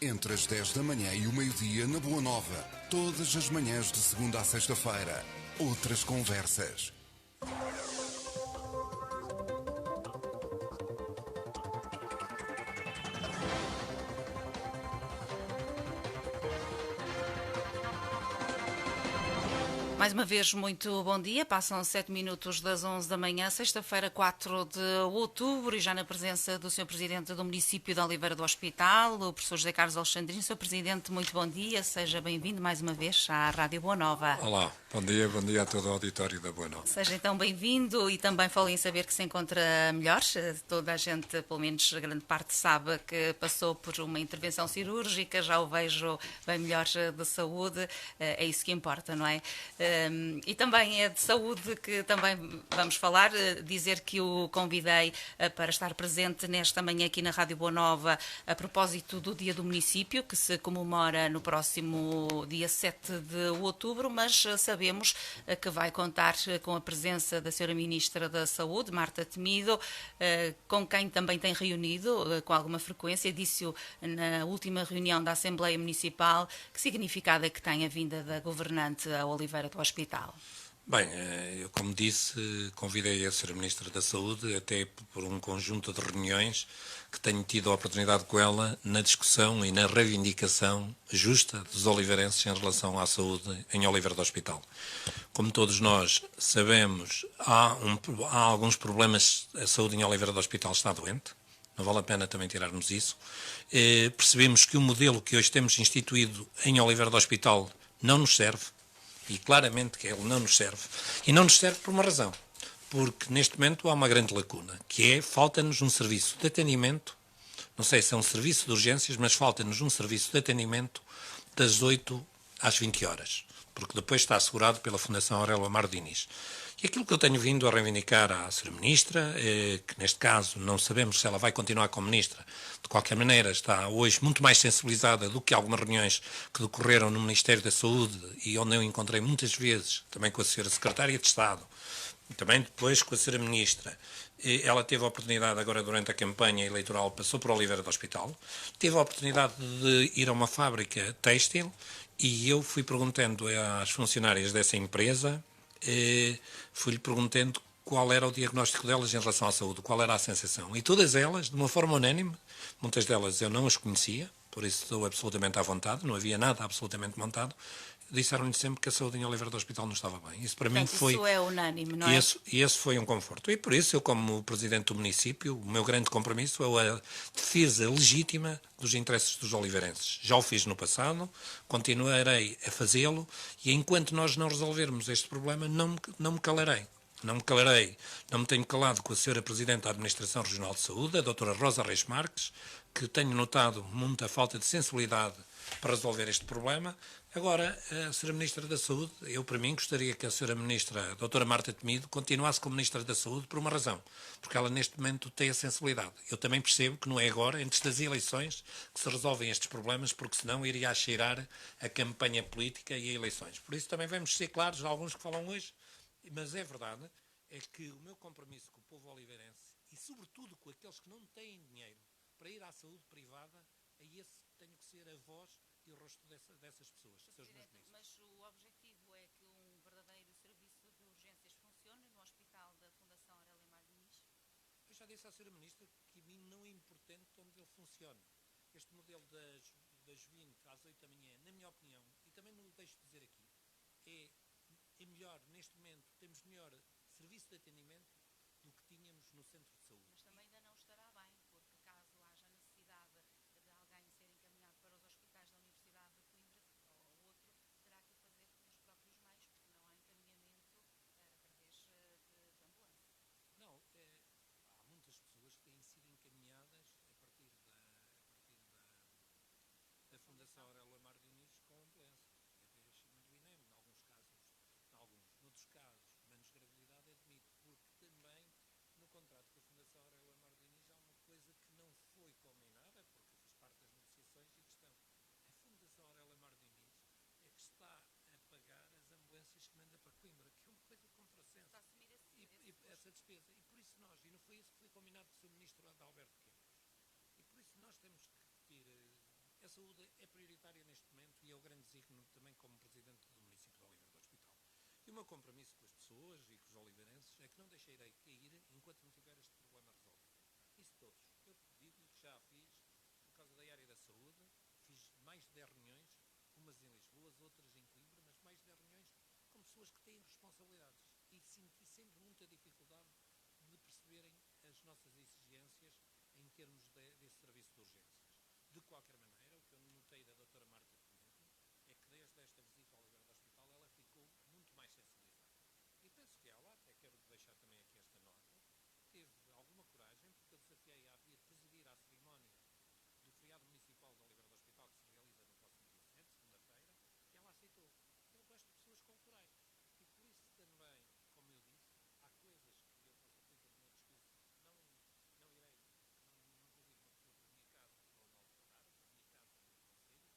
Entre as 10 da manhã e o meio-dia na Boa Nova. Todas as manhãs de segunda a sexta-feira. Outras conversas. Mais uma vez, muito bom dia. Passam 7 minutos das 11 da manhã, sexta-feira, 4 de outubro, e já na presença do Sr. Presidente do município de Oliveira do Hospital, o professor José Carlos Alexandrino. Sr. Presidente, muito bom dia. Seja bem-vindo mais uma vez à Rádio Boa Nova. Olá, bom dia a todo o auditório da Boa Nova. Seja então bem-vindo e também falem em saber que se encontra melhor. Toda a gente, pelo menos a grande parte, sabe que passou por uma intervenção cirúrgica, já o vejo bem melhor de saúde, é isso que importa, não é? E também é de saúde que também vamos falar, dizer que o convidei para estar presente nesta manhã aqui na Rádio Boa Nova a propósito do Dia do Município, que se comemora no próximo dia 7 de outubro, mas sabemos que vai contar com a presença da Sra. Ministra da Saúde, Marta Temido, com quem também tem reunido com alguma frequência. Disse-o na última reunião da Assembleia Municipal. Que significado é que tem a vinda da governante a Oliveira do Hospital? Bem, eu como disse, convidei a Sra. Ministra da Saúde até por um conjunto de reuniões que tenho tido a oportunidade com ela na discussão e na reivindicação justa dos oliveirenses em relação à saúde em Oliveira do Hospital. Como todos nós sabemos, há alguns problemas, a saúde em Oliveira do Hospital está doente. Não vale a pena também tirarmos isso. Percebemos que o modelo que hoje temos instituído em Oliveira do Hospital não nos serve, e claramente que ele não nos serve. E não nos serve por uma razão. Porque neste momento há uma grande lacuna, que é, falta-nos um serviço de atendimento, não sei se é um serviço de urgências, mas falta-nos um serviço de atendimento das 8 às 20 horas. Porque depois está assegurado pela Fundação Aurélio Amaro Diniz. E aquilo que eu tenho vindo a reivindicar à Sra. Ministra, que neste caso não sabemos se ela vai continuar como Ministra, de qualquer maneira está hoje muito mais sensibilizada do que algumas reuniões que decorreram no Ministério da Saúde e onde eu encontrei muitas vezes, também com a Sra. Secretária de Estado, e também depois com a Sra. Ministra. Ela teve a oportunidade agora durante a campanha eleitoral, passou por Oliveira do Hospital, teve a oportunidade de ir a uma fábrica têxtil e eu fui perguntando às funcionárias dessa empresa, fui-lhe perguntando qual era o diagnóstico delas em relação à saúde, qual era a sensação. E todas elas, de uma forma unânime, muitas delas eu não as conhecia, por isso estou absolutamente à vontade, não havia nada absolutamente montado, disseram-lhe sempre que a saúde em Oliveira do Hospital não estava bem. Isso para mim foi... Isso é unânime, não é? Esse foi um conforto. E por isso, eu como Presidente do município, o meu grande compromisso é a defesa legítima dos interesses dos oliveirenses. Já o fiz no passado, continuarei a fazê-lo e enquanto nós não resolvermos este problema, não me calarei. Não me tenho calado com a Sra. Presidente da Administração Regional de Saúde, a Dra. Rosa Reis Marques, que tenho notado muita falta de sensibilidade para resolver este problema. Agora, a Sra. Ministra da Saúde, eu para mim gostaria que a Sra. Ministra, a Dra. Marta Temido, continuasse como Ministra da Saúde por uma razão, porque ela neste momento tem a sensibilidade. Eu também percebo que não é agora, antes das eleições, que se resolvem estes problemas, porque senão iria cheirar a campanha política e a eleições. Por isso também vamos ser claros, alguns que falam hoje, mas é verdade, é que o meu compromisso com o povo oliveirense, e sobretudo com aqueles que não têm dinheiro para ir à saúde privada, a esse tenho que ser a voz e o rosto dessas pessoas. Mas o objetivo é que um verdadeiro serviço de urgências funcione no Hospital da Fundação Aurélio Amaro Diniz? Eu já disse à Sra. Ministra que a mim não é importante onde ele funcione. Este modelo das 20 às 8 da manhã, na minha opinião, e também não o deixo de dizer aqui, é melhor, neste momento, temos melhor serviço de atendimento do que tínhamos no centro de saúde. Mas também ainda não estará bem, porque caso haja necessidade de alguém ser encaminhado para os hospitais da Universidade de Coimbra ou outro, terá que o fazer pelos próprios meios, porque não há encaminhamento através de ambulância. Não, há muitas pessoas que têm sido encaminhadas a partir da Fundação Aurélio Amaro Diniz com ambulância. E até achei muito ineme, noutros casos, menos gravidade, admito, porque também no contrato com a Fundação saúde é prioritária neste momento e é o grande signo também como Presidente do município de Oliveira do Hospital. E o meu compromisso com as pessoas e com os oliveirenses é que não deixarei cair enquanto não tiver este problema resolvido. Isso todos. Eu digo que já fiz, por causa da área da saúde, fiz mais de 10 reuniões, umas em Lisboa, outras em Coimbra, mas mais de 10 reuniões com pessoas que têm responsabilidades. E senti sempre muita dificuldade de perceberem as nossas exigências em termos desse serviço de urgências. De qualquer maneira, o que eu notei da doutora Marta Pinto é que desde esta visita ao Oliveira do Hospital ela ficou muito mais sensibilizada. E penso que ela, até quero deixar também aqui esta nota, teve alguma coragem, porque eu desafiei a vir presidir à cerimónia do feriado municipal de Oliveira do Hospital, que se realiza no próximo dia 7, segunda-feira, e ela aceitou. Eu gosto de pessoas com coragem. E por isso também, como eu disse, há coisas que eu, com certeza, no meu discurso não irei, não convido uma pessoa para a minha casa para o mal falar, para a minha casa no Conselho, para o meu município, mas claramente abordarei o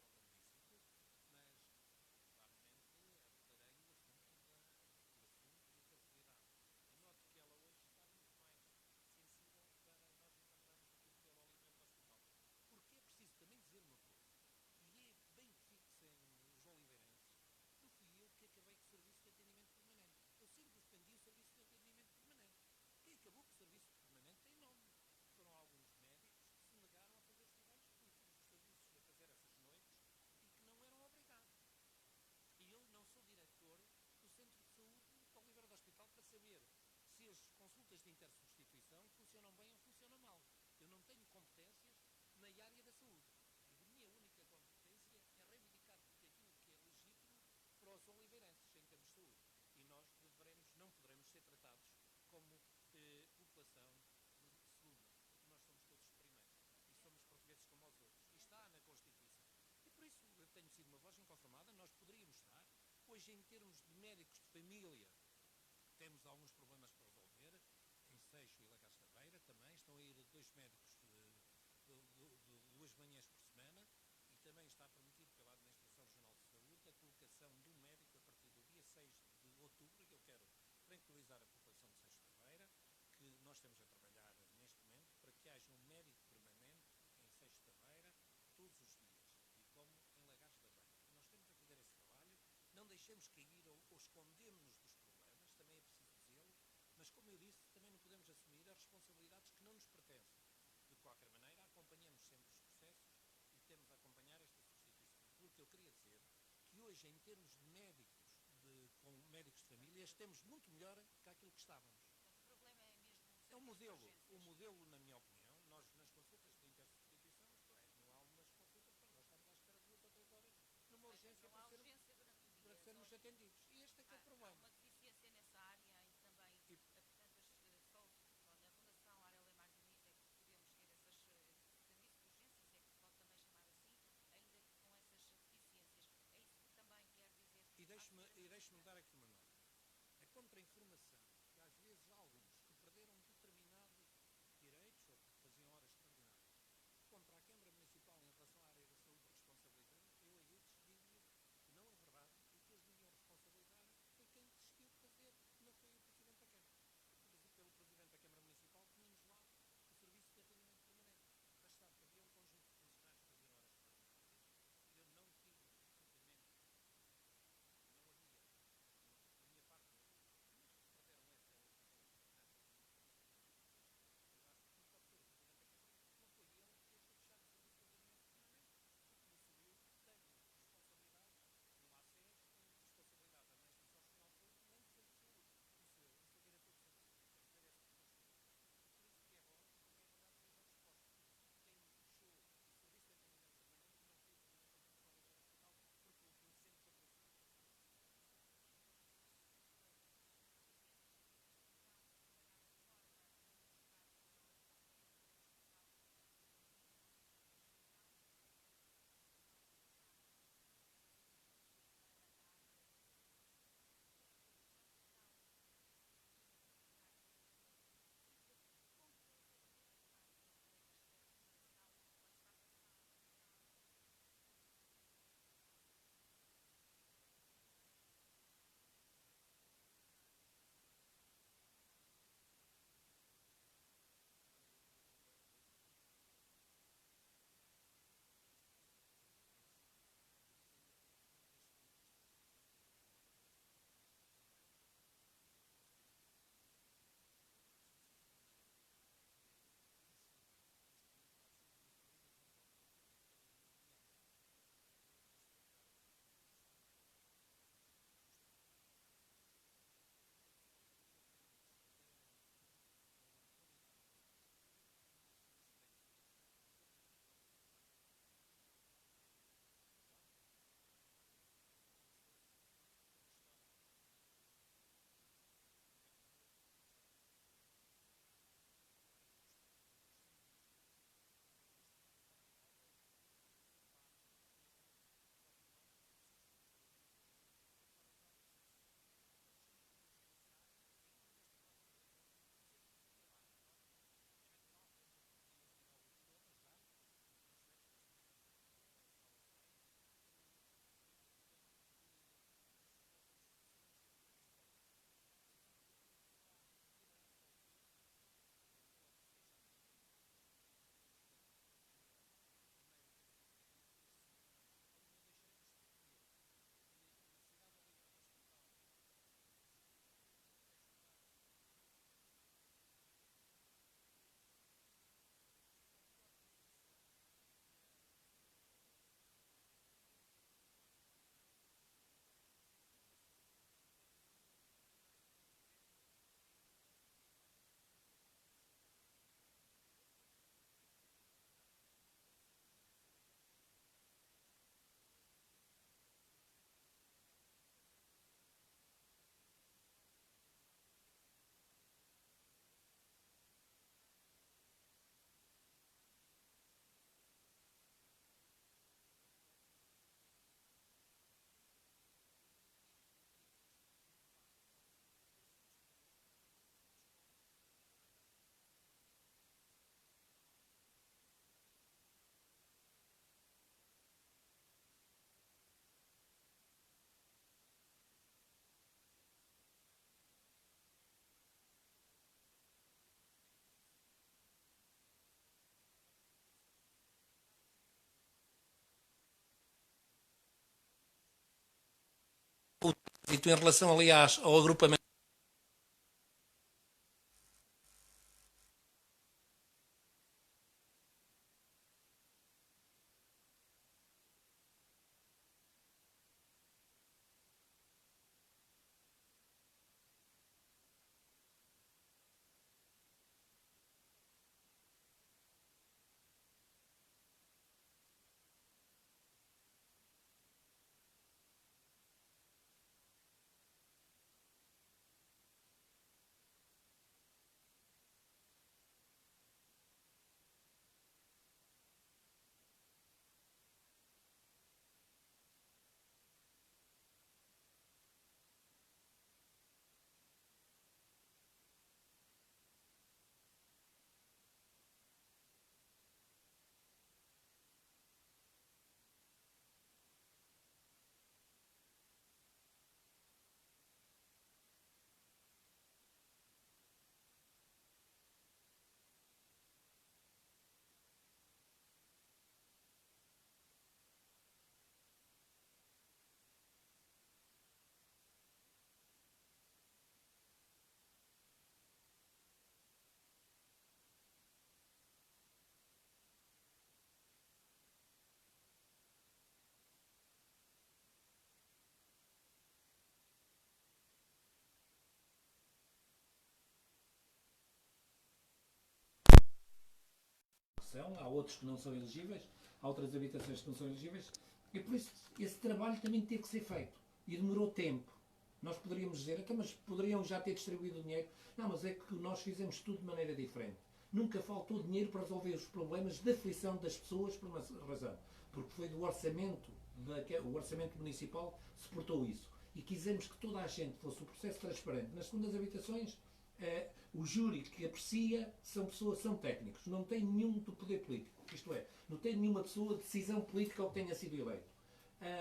assunto e a facilidade. Eu noto que ela hoje está muito mais sensível para nós encontrarmos aquilo que é o alimento do hospital. Porque é preciso também dizer uma coisa, e é bem que fixem os oliveirenses, que fui eu que acabei com o serviço de atendimento permanente. Eu sempre defendi o serviço de atendimento permanente. Quem acabou com o serviço permanente tem nome. Foram alguns médicos que se negaram a fazer os trabalhos públicos, os serviços a fazer essas noites e que não eram obrigados. E eu não sou diretor do Centro de Saúde do Oliveira do Hospital para saber se as consultas de intersubstituição funcionam bem ou funcionam mal. Eu não tenho competências na área da saúde. A minha única competência é reivindicar aquilo que é legítimo para os oliveirenses em termos de saúde. E nós não poderemos ser tratados como população segunda, porque nós somos todos primeiros. E somos portugueses como os outros. E está na Constituição. E por isso eu tenho sido uma voz inconformada. Nós poderíamos estar. Hoje, em termos de médicos de família, temos alguns problemas para resolver. Em Seixo e Lagares da Beira também estão a ir 2 médicos de 2 manhãs por semana. E também está permitido pela Administração Regional de Saúde a colocação de um médico a partir do dia 6 de outubro. E eu quero tranquilizar a população de Seixo da Beira que nós estamos a trabalhar neste momento para que haja um médico permanente em Seixo da Beira todos os dias, e como em Lagares da Beira. Nós temos a fazer esse trabalho, não deixemos cair ou escondemos-nos dos problemas, também é preciso dizê-lo, mas como eu disse, também não podemos assumir as responsabilidades que não nos pertencem. De qualquer maneira, acompanhamos sempre os processos e temos a acompanhar esta substituição. Porque eu queria dizer que hoje, em termos de médicos, com médicos de família, estamos muito melhor que aquilo que estávamos. O problema é mesmo É o modelo, na minha opinião, nós nas consultas de intersubstituição, não há umas consultas para nós estamos à espera de 2 ou 3 horas numa urgência para sermos atendidos. E este é que é o problema. Há uma deficiência nessa área e também, portanto, só na Fundação Aurélia Mar Diniz é que podemos ter esses serviços de urgências, é que se pode também chamar assim, ainda que com essas deficiências. É isso que também quer dizer. E deixe-me dar aqui uma nota. A contra-informação, que às vezes há alguns que perderam determinados direitos ou que faziam horas extraordinárias contra a Câmara Municipal em relação à área da saúde de responsabilidade, eu a esses digo que não é verdade e que eles deviam responsabilizar foi quem em relação, aliás, ao agrupamento. Há outros que não são elegíveis, há outras habitações que não são elegíveis, e por isso esse trabalho também teve que ser feito. E demorou tempo. Nós poderíamos dizer, então, mas poderiam já ter distribuído o dinheiro. Não, mas é que nós fizemos tudo de maneira diferente. Nunca faltou dinheiro para resolver os problemas de aflição das pessoas por uma razão. Porque foi do orçamento, o orçamento municipal suportou isso. E quisemos que toda a gente fosse o processo transparente. Nas segundas habitações, o júri que aprecia são técnicos, não tem nenhum do poder político, isto é, não tem nenhuma pessoa de decisão política ou que tenha sido eleito.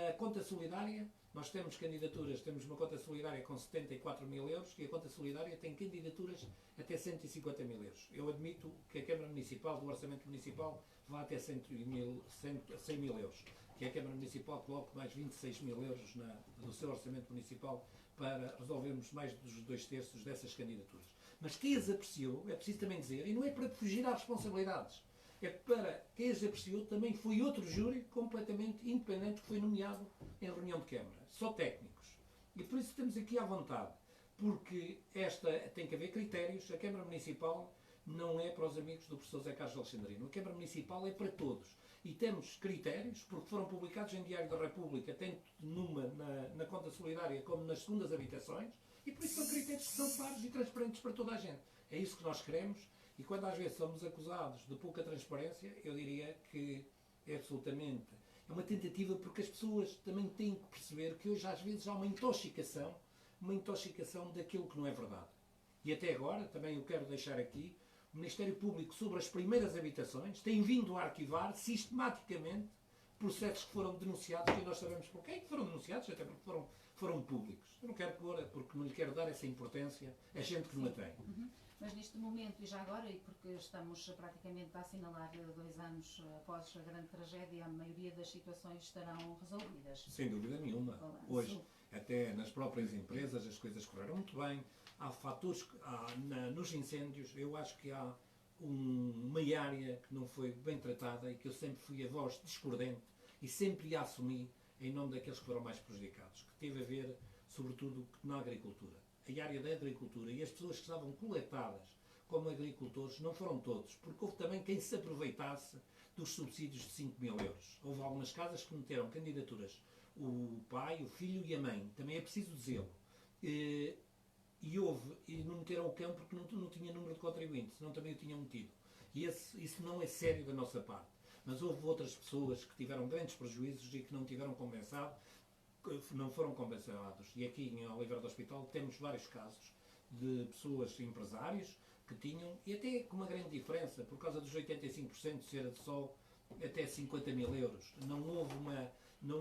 A conta solidária, nós temos candidaturas, temos uma conta solidária com 74 mil euros e a conta solidária tem candidaturas até 150 mil euros. Eu admito que a Câmara Municipal, do Orçamento Municipal, vá até 100 mil euros, que a Câmara Municipal coloque mais 26 mil euros no seu Orçamento Municipal para resolvermos mais dos 2/3 dessas candidaturas. Mas quem as apreciou, é preciso também dizer, e não é para fugir às responsabilidades, é para quem as apreciou também foi outro júri completamente independente que foi nomeado em reunião de Câmara. Só técnicos. E por isso estamos aqui à vontade, porque esta tem que haver critérios. A Câmara Municipal não é para os amigos do professor Zé Carlos Alexandrino. A Câmara Municipal é para todos. E temos critérios, porque foram publicados em Diário da República, tanto na conta solidária como nas segundas habitações, e por isso são critérios que são claros e transparentes para toda a gente. É isso que nós queremos, e quando às vezes somos acusados de pouca transparência, eu diria que é absolutamente... É uma tentativa, porque as pessoas também têm que perceber que hoje às vezes há uma intoxicação daquilo que não é verdade. E até agora, também eu quero deixar aqui, o Ministério Público sobre as primeiras habitações tem vindo a arquivar sistematicamente processos que foram denunciados, e nós sabemos por quem foram denunciados, até porque foram públicos. Eu não quero pôr, porque não lhe quero dar essa importância a gente que não a tem. Uhum. Mas neste momento, e já agora, e porque estamos praticamente a assinalar 2 anos após a grande tragédia, a maioria das situações estarão resolvidas? Sem dúvida nenhuma. Hoje, até nas próprias empresas, as coisas correram muito bem. Há fatores, nos incêndios, eu acho que há uma área que não foi bem tratada e que eu sempre fui a voz discordante e sempre a assumi em nome daqueles que foram mais prejudicados, que teve a ver, sobretudo, na agricultura. A área da agricultura e as pessoas que estavam coletadas como agricultores não foram todos, porque houve também quem se aproveitasse dos subsídios de 5 mil euros. Houve algumas casas que meteram candidaturas, o pai, o filho e a mãe, também é preciso dizê-lo. E não meteram o cão porque não tinha número de contribuintes, senão também o tinham metido. E isso não é sério da nossa parte. Mas houve outras pessoas que tiveram grandes prejuízos e que não tiveram compensado, não foram compensados. E aqui em Oliveira do Hospital temos vários casos de pessoas, empresários, que tinham, e até com uma grande diferença, por causa dos 85% ser só até 50 mil euros. Não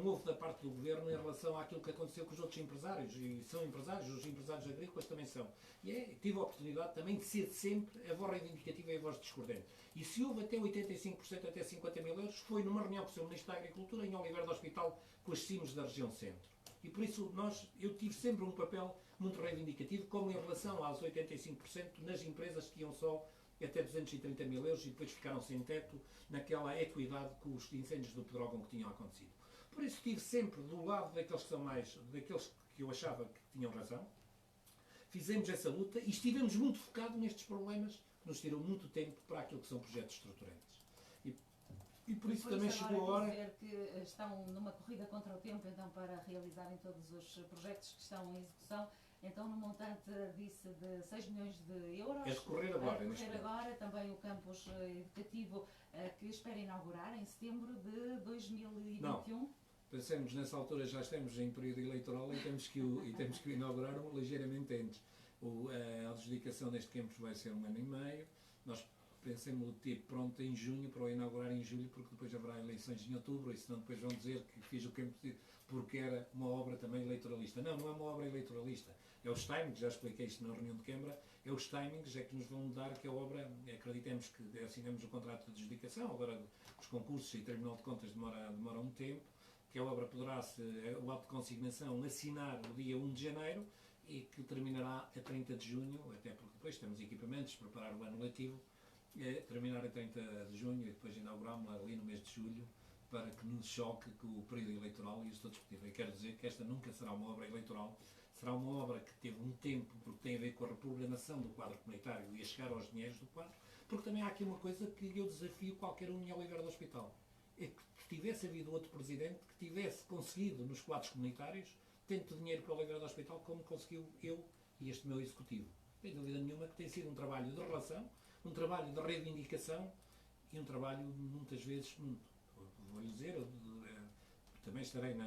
houve da parte do Governo em relação àquilo que aconteceu com os outros empresários, e são empresários, os empresários agrícolas também são. E tive a oportunidade também de ser sempre a voz reivindicativa e a voz discordante. E se houve até 85%, até 50 mil euros, foi numa reunião com o Sr. Ministro da Agricultura em Oliveira do Hospital, com as CIMs da região centro. E por isso eu tive sempre um papel muito reivindicativo, como em relação aos 85% nas empresas que iam só até 230 mil euros e depois ficaram sem teto naquela equidade com os incêndios do Pedrógão que tinham acontecido. Por isso estive sempre do lado daqueles que são mais, daqueles que eu achava que tinham razão. Fizemos essa luta e estivemos muito focados nestes problemas que nos tiram muito tempo para aquilo que são projetos estruturantes. E por isso também chegou a hora... dizer que estão numa corrida contra o tempo, então, para realizarem todos os projetos que estão em execução, então, no montante, disse, de 6 milhões de euros. É decorrer agora. Também o campus educativo que espera inaugurar em setembro de 2021. Não. Pensamos, nessa altura já estamos em período eleitoral e temos que o inaugurar ligeiramente antes. A adjudicação deste campus vai ser 1 ano e meio. Nós pensamos o tipo pronto em junho para o inaugurar em julho, porque depois haverá eleições em outubro e senão depois vão dizer que fiz o campus porque era uma obra também eleitoralista. Não, não é uma obra eleitoralista. É os timings, já expliquei isto na reunião de Câmara, é os timings que nos vão dar que a obra, acreditamos que assinamos o contrato de adjudicação, agora os concursos e Tribunal de Contas demora um tempo, que a obra poderá-se, o ato de consignação, assinar o dia 1 de janeiro e que terminará a 30 de junho, até porque depois temos equipamentos, preparar o ano letivo, terminar a 30 de junho e depois inauguramos ali no mês de julho, para que nos choque com o período eleitoral e eu estou discutível. Eu quero dizer que esta nunca será uma obra eleitoral, será uma obra que teve um tempo, porque tem a ver com a reprogramação do quadro comunitário e a chegar aos dinheiros do quadro, porque também há aqui uma coisa que eu desafio qualquer um em Oliveira do Hospital. É que tivesse havido outro presidente que tivesse conseguido nos quadros comunitários tanto dinheiro para Oliveira do Hospital como conseguiu eu e este meu executivo. Não tem dúvida nenhuma que tem sido um trabalho de relação, um trabalho de reivindicação e um trabalho muitas vezes muito. Vou-lhe dizer, eu também estarei nem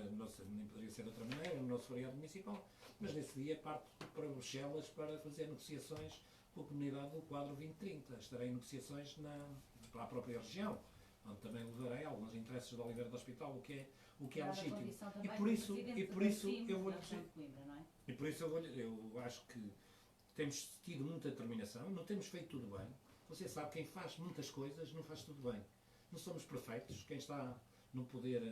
poderia ser de outra maneira, no nosso feriado municipal, mas nesse dia parto para Bruxelas para fazer negociações com a comunidade do quadro 2030. Estarei em negociações para a própria região, onde também levarei alguns interesses do Oliveira do Hospital, o que é legítimo. E por isso eu vou-lhe dizer, eu acho que temos tido muita determinação, não temos feito tudo bem. Você sabe, quem faz muitas coisas não faz tudo bem. Não somos perfeitos, quem está no poder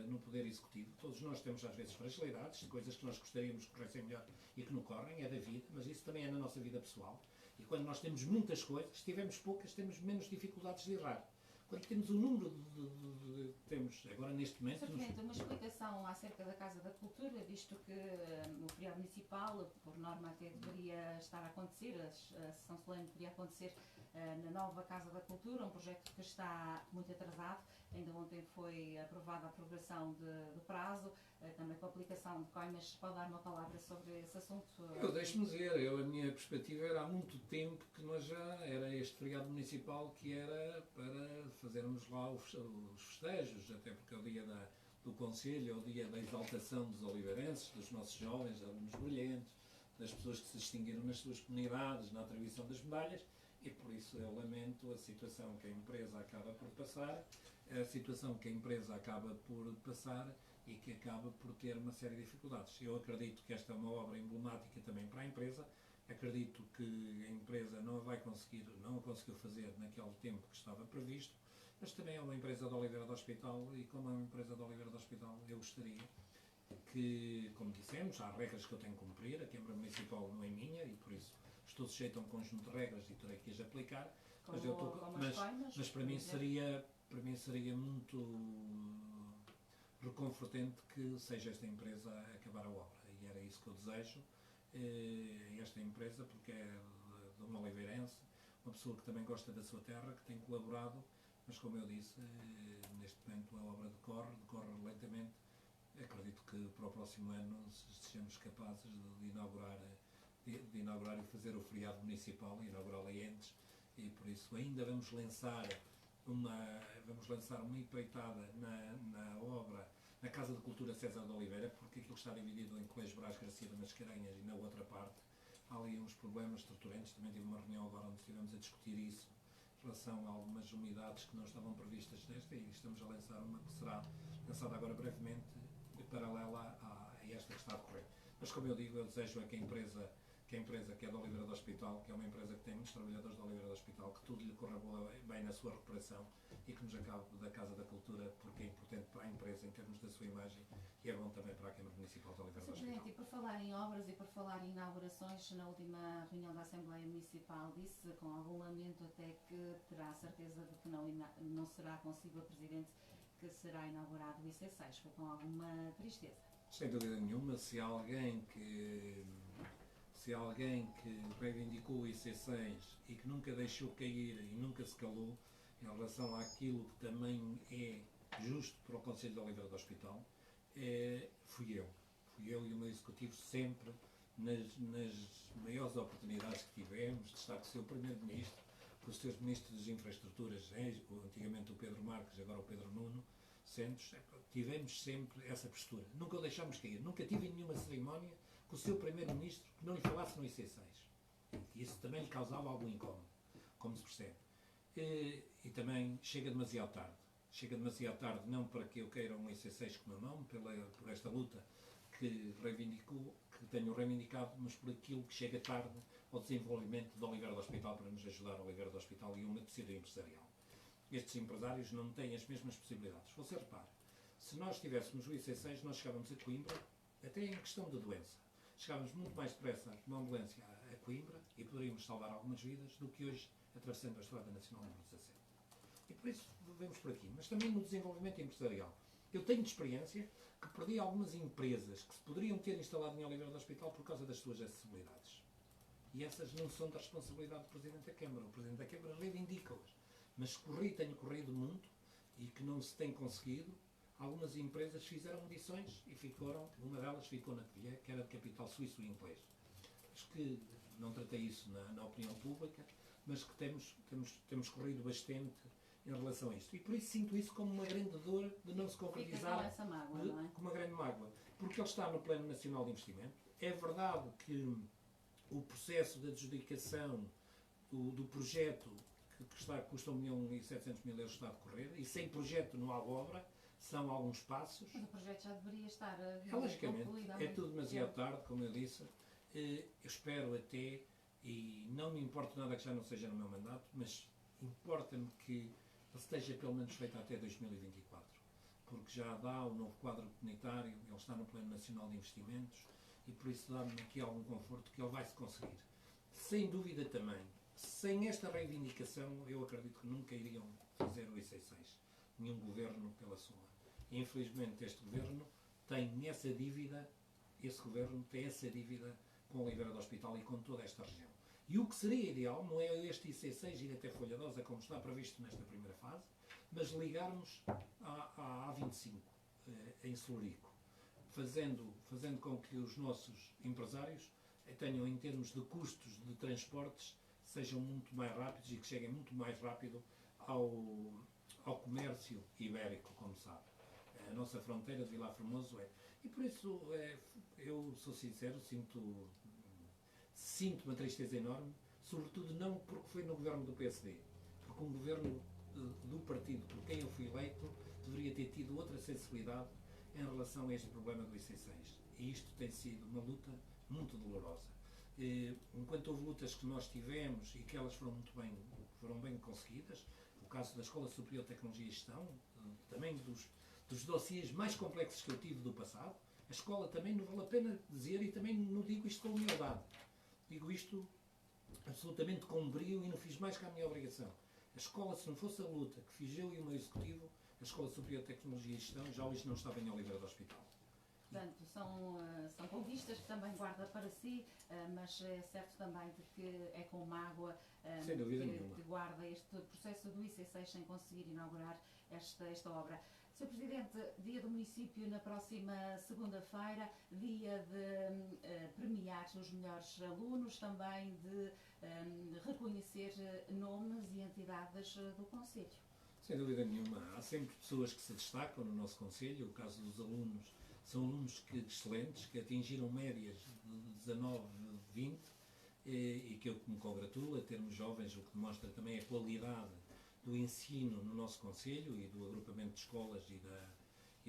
executivo, todos nós temos às vezes fragilidades, coisas que nós gostaríamos que corressem melhor e que não correm, é da vida, mas isso também é na nossa vida pessoal. E quando nós temos muitas coisas, se tivermos poucas, temos menos dificuldades de errar. Quando temos o número temos agora neste momento... Sr. Presidente, uma explicação acerca da Casa da Cultura, visto que no feriado municipal, por norma até deveria estar a acontecer, a sessão solene deveria acontecer na nova Casa da Cultura, um projeto que está muito atrasado. Ainda ontem foi aprovada a prorrogação do prazo, também com a aplicação de coimas. Pode dar uma palavra sobre esse assunto? Deixe-me dizer, a minha perspectiva era há muito tempo que nós era este feriado municipal que era para fazermos lá os festejos, até porque é o dia do Conselho, é o dia da exaltação dos oliveirenses, dos nossos jovens, alunos brilhantes, das pessoas que se distinguiram nas suas comunidades, na atribuição das medalhas, e por isso eu lamento a situação que a empresa acaba por passar, e que acaba por ter uma série de dificuldades. Eu acredito que esta é uma obra emblemática também para a empresa, acredito que a empresa não a conseguiu fazer naquele tempo que estava previsto, mas também é uma empresa de Oliveira do Hospital e como é uma empresa de Oliveira do Hospital eu gostaria que, como dissemos, há regras que eu tenho que cumprir, a Câmara Municipal não é minha e por isso estou sujeito a um conjunto de regras e terei que as aplicar, mas para mim seria muito reconfortante que seja esta empresa a acabar a obra e era isso que eu desejo, esta empresa, porque é de uma oliveirense, uma pessoa que também gosta da sua terra, que tem colaborado, mas como eu disse, neste momento a obra decorre lentamente. Acredito que para o próximo ano sejamos capazes de inaugurar e fazer o feriado municipal, inaugurá-lo antes, e por isso ainda vamos lançar uma empreitada na obra, na Casa de Cultura César de Oliveira, porque aquilo está dividido em Colégio Brás Garcia de Mascarenhas e na outra parte há ali uns problemas estruturantes. Também tive uma reunião agora onde estivemos a discutir isso em relação a algumas unidades que não estavam previstas nesta e estamos a lançar uma que será lançada agora brevemente, paralela a esta que está a decorrer. Mas como eu digo, eu desejo é que a empresa que a empresa que é da Oliveira do Hospital, que é uma empresa que tem muitos trabalhadores da Oliveira do Hospital, que tudo lhe corra bem na sua recuperação e que nos acabe da Casa da Cultura, porque é importante para a empresa em termos da sua imagem e é bom também para a Câmara Municipal de Oliveira do Sr. Hospital. Presidente, e por falar em obras e por falar em inaugurações, na última reunião da Assembleia Municipal disse com algum lamento até que terá a certeza de que não será consigo a Presidente que será inaugurado o IC6. Foi com alguma tristeza. Sem dúvida nenhuma, se alguém que reivindicou o IC6 e que nunca deixou cair e nunca se calou em relação àquilo que também é justo para o Conselho de Oliveira do Hospital, fui eu. Fui eu e o meu Executivo sempre, nas maiores oportunidades que tivemos, destaque o seu Primeiro-Ministro, os seus Ministros de Infraestruturas, antigamente o Pedro Marques, agora o Pedro Nuno Santos, tivemos sempre essa postura. Nunca o deixámos cair. Nunca tive em nenhuma cerimónia com o seu Primeiro-Ministro que não lhe falasse no IC6. E isso também lhe causava algum incómodo, como se percebe. E também chega demasiado tarde. Chega demasiado tarde não para que eu queira um IC6 com o meu nome, por esta luta que tenho reivindicado, mas por aquilo que chega tarde ao desenvolvimento da Oliveira do Hospital para nos ajudar a Oliveira do Hospital e uma tecido empresarial. Estes empresários não têm as mesmas possibilidades. Você repara, se nós tivéssemos o IC6, nós chegávamos a Coimbra, até em questão de doença, chegávamos muito mais depressa com uma ambulância a Coimbra e poderíamos salvar algumas vidas do que hoje atravessando a Estrada Nacional número 17. E por isso vemos por aqui. Mas também no desenvolvimento empresarial. Eu tenho de experiência que perdi algumas empresas que se poderiam ter instalado em Oliveira do Hospital por causa das suas acessibilidades. E essas não são da responsabilidade do Presidente da Câmara. O Presidente da Câmara reivindica-as. Mas tenho corrido muito e que não se tem conseguido. Algumas empresas fizeram medições e uma delas ficou na Covilhã, que era de capital suíço e inglês. Acho que não tratei isso na opinião pública, mas que temos corrido bastante em relação a isto. E por isso sinto isso como uma grande dor de não se concretizar. Com essa mágoa, não é? Como uma grande mágoa. Porque ele está no Plano Nacional de Investimento. É verdade que o processo de adjudicação do projeto que custa 1.700.000 euros está a decorrer, e sem projeto não há obra, são alguns passos. Mas o projeto já deveria estar logicamente, concluído há é muito tudo demasiado tempo. tarde, como eu disse. Eu espero até, e não me importa nada que já não seja no meu mandato, mas importa-me que ele esteja pelo menos feito até 2024, porque já dá o novo quadro comunitário, ele está no Plano Nacional de Investimentos, e por isso dá-me aqui algum conforto que ele vai se conseguir. Sem dúvida também, sem esta reivindicação, eu acredito que nunca iriam fazer o IC6, nenhum governo pela sua. E, infelizmente, este governo tem essa dívida, com a Oliveira do Hospital e com toda esta região. E o que seria ideal não é este IC6 ir até Folhadosa, como está previsto nesta primeira fase, mas ligarmos à A25, em Celurico, fazendo com que os nossos empresários tenham, em termos de custos de transportes, sejam muito mais rápidos e que cheguem muito mais rápido ao comércio ibérico, como sabe. A nossa fronteira de Vilar Formoso é. E por isso, eu sou sincero, sinto uma tristeza enorme, sobretudo não porque foi no governo do PSD, porque um governo do partido por quem eu fui eleito deveria ter tido outra sensibilidade em relação a este problema do IC6. E isto tem sido uma luta muito dolorosa. Enquanto houve lutas que nós tivemos e que elas foram bem conseguidas, o caso da Escola Superior de Tecnologia e Gestão, também dos dossiês mais complexos que eu tive do passado, a escola também não vale a pena dizer, e também não digo isto com humildade, digo isto absolutamente com brio e não fiz mais que a minha obrigação. A escola, se não fosse a luta que fiz eu e o meu executivo, a Escola Superior de Tecnologia e Gestão já hoje não estava em Oliveira do Hospital. Portanto, são conquistas que também guarda para si, mas é certo também de que é com mágoa que guarda este processo do IC6 sem conseguir inaugurar esta obra. Sr. Presidente, dia do município na próxima segunda-feira, dia de premiar os melhores alunos, também de reconhecer nomes e entidades do Conselho. Sem dúvida nenhuma. Há sempre pessoas que se destacam no nosso Conselho. O caso dos alunos, são alunos excelentes, que atingiram médias de 19, 20, e que eu me congratulo a termos jovens, o que demonstra também a qualidade do ensino no nosso Conselho e do agrupamento de escolas e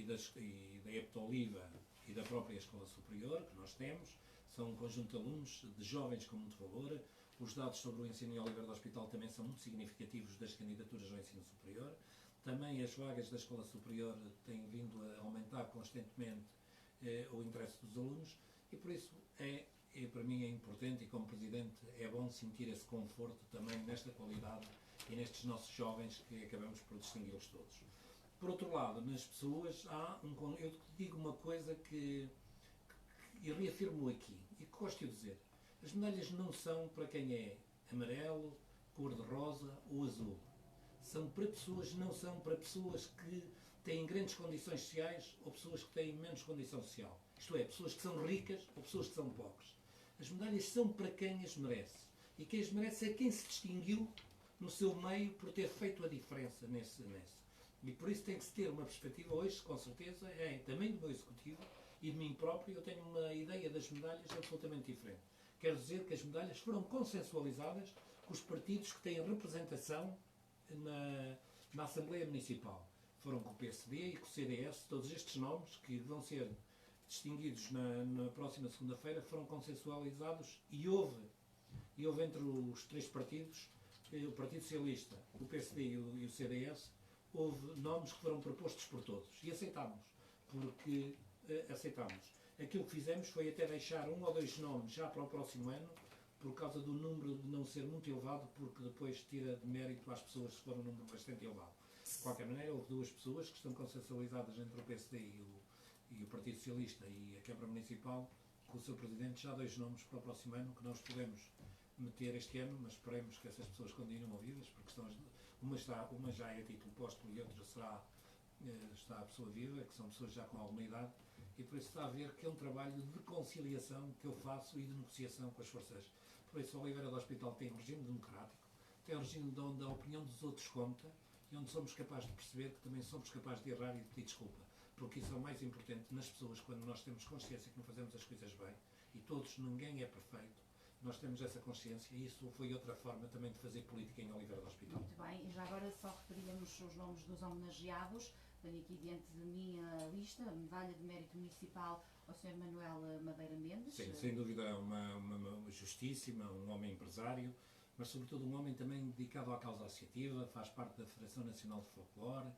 da Epta Oliva e da própria Escola Superior que nós temos. São um conjunto de alunos, de jovens com muito valor. Os dados sobre o ensino em Oliveira do Hospital também são muito significativos das candidaturas ao ensino superior. Também as vagas da escola superior têm vindo a aumentar constantemente o interesse dos alunos e por isso para mim é importante e como Presidente é bom sentir esse conforto também nesta qualidade e nestes nossos jovens que acabamos por distingui-los todos. Por outro lado, nas pessoas eu digo uma coisa que e reafirmo aqui e que gosto de dizer. As medalhas não são para quem é amarelo, cor-de-rosa ou azul. São para pessoas, não são para pessoas que têm grandes condições sociais ou pessoas que têm menos condição social. Isto é, pessoas que são ricas ou pessoas que são pobres. As medalhas são para quem as merece. E quem as merece é quem se distinguiu no seu meio por ter feito a diferença nesse. E por isso tem que se ter uma perspectiva hoje, com certeza, também do meu executivo e de mim próprio, eu tenho uma ideia das medalhas absolutamente diferente. Quero dizer que as medalhas foram consensualizadas com os partidos que têm representação na Assembleia Municipal. Foram com o PSD e com o CDS, todos estes nomes que vão ser distinguidos na próxima segunda-feira foram consensualizados e houve entre os três partidos, o Partido Socialista, o PSD e o CDS, houve nomes que foram propostos por todos e aceitámos, porque aceitámos. Aquilo que fizemos foi até deixar 1 ou 2 nomes já para o próximo ano, por causa do número de não ser muito elevado, porque depois tira de mérito às pessoas se for um número bastante elevado. De qualquer maneira, houve 2 pessoas que estão consensualizadas entre o PSD e o Partido Socialista e a Câmara Municipal, com o seu Presidente, já 2 nomes para o próximo ano, que nós podemos meter este ano, mas esperemos que essas pessoas continuem vivas, porque uma já é a título póstumo e outra está a pessoa viva, que são pessoas já com alguma idade, e por isso está a ver que é um trabalho de conciliação que eu faço e de negociação com as forças. Por isso, a Oliveira do Hospital tem um regime democrático, tem um regime onde a opinião dos outros conta e onde somos capazes de perceber que também somos capazes de errar e de pedir desculpa, porque isso é o mais importante nas pessoas, quando nós temos consciência que não fazemos as coisas bem, e ninguém é perfeito, nós temos essa consciência e isso foi outra forma também de fazer política em Oliveira do Hospital. Muito bem, e já agora só referíamos os nomes dos homenageados. Tenho aqui diante de mim a lista, a medalha de mérito municipal ao Sr. Manuel Madeira Mendes. Sim, sem dúvida uma justíssima, um homem empresário, mas sobretudo um homem também dedicado à causa associativa, faz parte da Federação Nacional de Folclore,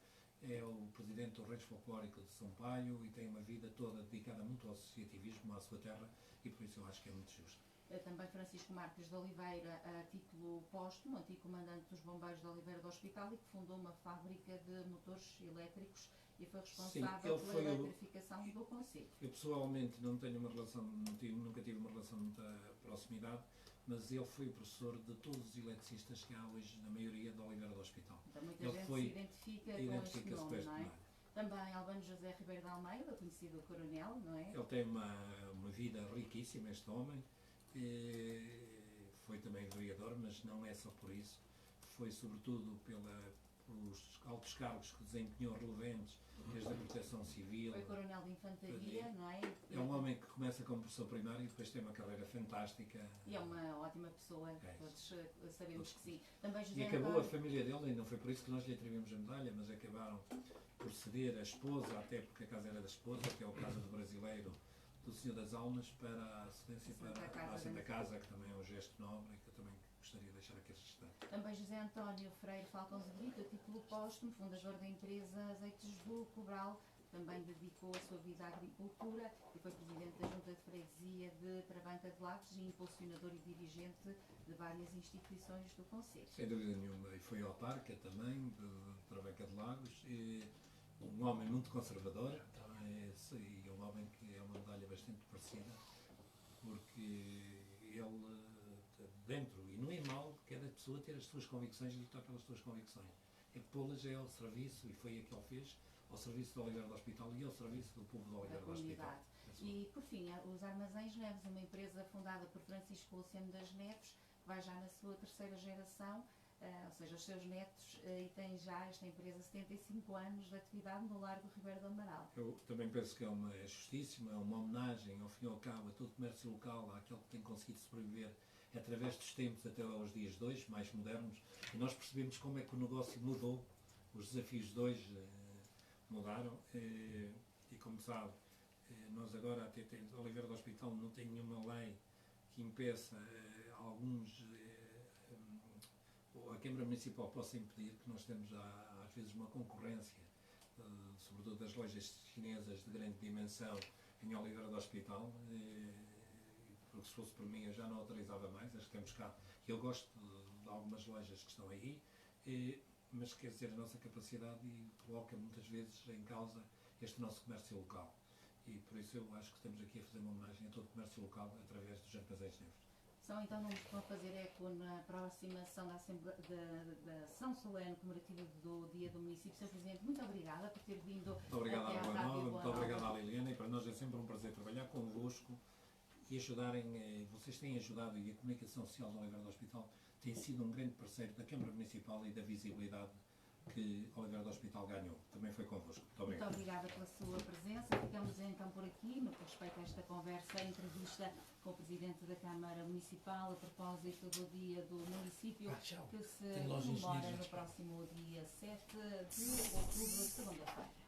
é o presidente do Reis Folclórico de São Paio e tem uma vida toda dedicada muito ao associativismo, à sua terra, e por isso eu acho que é muito justo. Também Francisco Marques de Oliveira, a título póstumo, antigo comandante dos bombeiros de Oliveira do Hospital e que fundou uma fábrica de motores elétricos e foi responsável pela eletrificação do concelho. Eu pessoalmente não tenho uma relação, nunca tive uma relação de muita proximidade, mas ele foi o professor de todos os eletricistas que há hoje, na maioria, da Oliveira do Hospital. Então muita gente se identifica com este nome, não é? Também Albano José Ribeiro de Almeida, conhecido coronel, não é? Ele tem uma vida riquíssima, este homem. Foi também vereador, mas não é só por isso. Foi sobretudo pelos altos cargos que desempenhou relevantes, desde a Proteção Civil. Foi coronel de Infantaria, não é? É um homem que começa como professor primário e depois tem uma carreira fantástica. E é uma ótima pessoa, todos sabemos que sim. Também José e acabou a família dele, e não foi por isso que nós lhe atribuímos a medalha, mas acabaram por ceder a esposa, até porque a casa era da esposa, que é o caso do brasileiro, do Senhor das Almas, para a cedência para a Santa Casa, que também é um gesto nobre e que eu também gostaria de deixar aqui registado. Também José António Freire Falcões de Brito, a título póstumo, fundador da empresa Azeites do Cobral, também dedicou a sua vida à agricultura e foi presidente da Junta de Freguesia de Travanca de Lagos e impulsionador e dirigente de várias instituições do concelho. Sem dúvida nenhuma, e foi autarca também de Travanca de Lagos, e um homem muito conservador, e um homem que é uma medalha bastante parecida, porque ele, dentro, e não é mal cada pessoa ter as suas convicções e lutar pelas suas convicções, é pô-las ao serviço, e foi o que ele fez, ao serviço da Oliveira do Hospital e ao serviço do povo da Oliveira do Hospital. E, por fim, os Armazéns Neves, uma empresa fundada por Francisco Luciano das Neves, que vai já na sua 3ª geração, ou seja, os seus netos, e tem já esta empresa 75 anos de atividade no Largo Ribeiro do Amaral. Eu também penso que é justíssima, é uma homenagem, ao fim e ao cabo, a todo o comércio local, àquele que tem conseguido sobreviver através dos tempos até aos dias de hoje, mais modernos, e nós percebemos como é que o negócio mudou, os desafios de hoje mudaram, e como sabe, Nós agora até temos, Oliveira do Hospital não tem nenhuma lei que impeça ou a Câmara Municipal possa impedir, que nós temos às vezes uma concorrência, sobretudo das lojas chinesas de grande dimensão em Oliveira do Hospital, porque se fosse por mim eu já não autorizava mais, as que temos cá. Eu gosto de algumas lojas que estão aí, mas quer dizer, a nossa capacidade e coloca muitas vezes em causa este nosso comércio local. E por isso eu acho que estamos aqui a fazer uma homenagem a todo o comércio local através dos armazéns Neves. São então números que vão fazer eco na próxima sessão da São Solene comemorativa do Dia do Município. Sr. Presidente, muito obrigada por ter vindo. Muito obrigado até à Boa Rádio Nova, Boa muito Nova. obrigado à Liliana, e para nós é sempre um prazer trabalhar convosco e ajudarem, vocês têm ajudado, e a comunicação social do Oliveira do Hospital tem sido um grande parceiro da Câmara Municipal e da visibilidade que Oliveira do Hospital ganhou. Também foi convosco. Muito obrigado. Muito obrigada pela sua presença. Ficamos então por aqui no que respeita a esta conversa, a entrevista com o Presidente da Câmara Municipal a propósito do Dia do Município, que se comemora no próximo dia 7 de outubro, segunda-feira.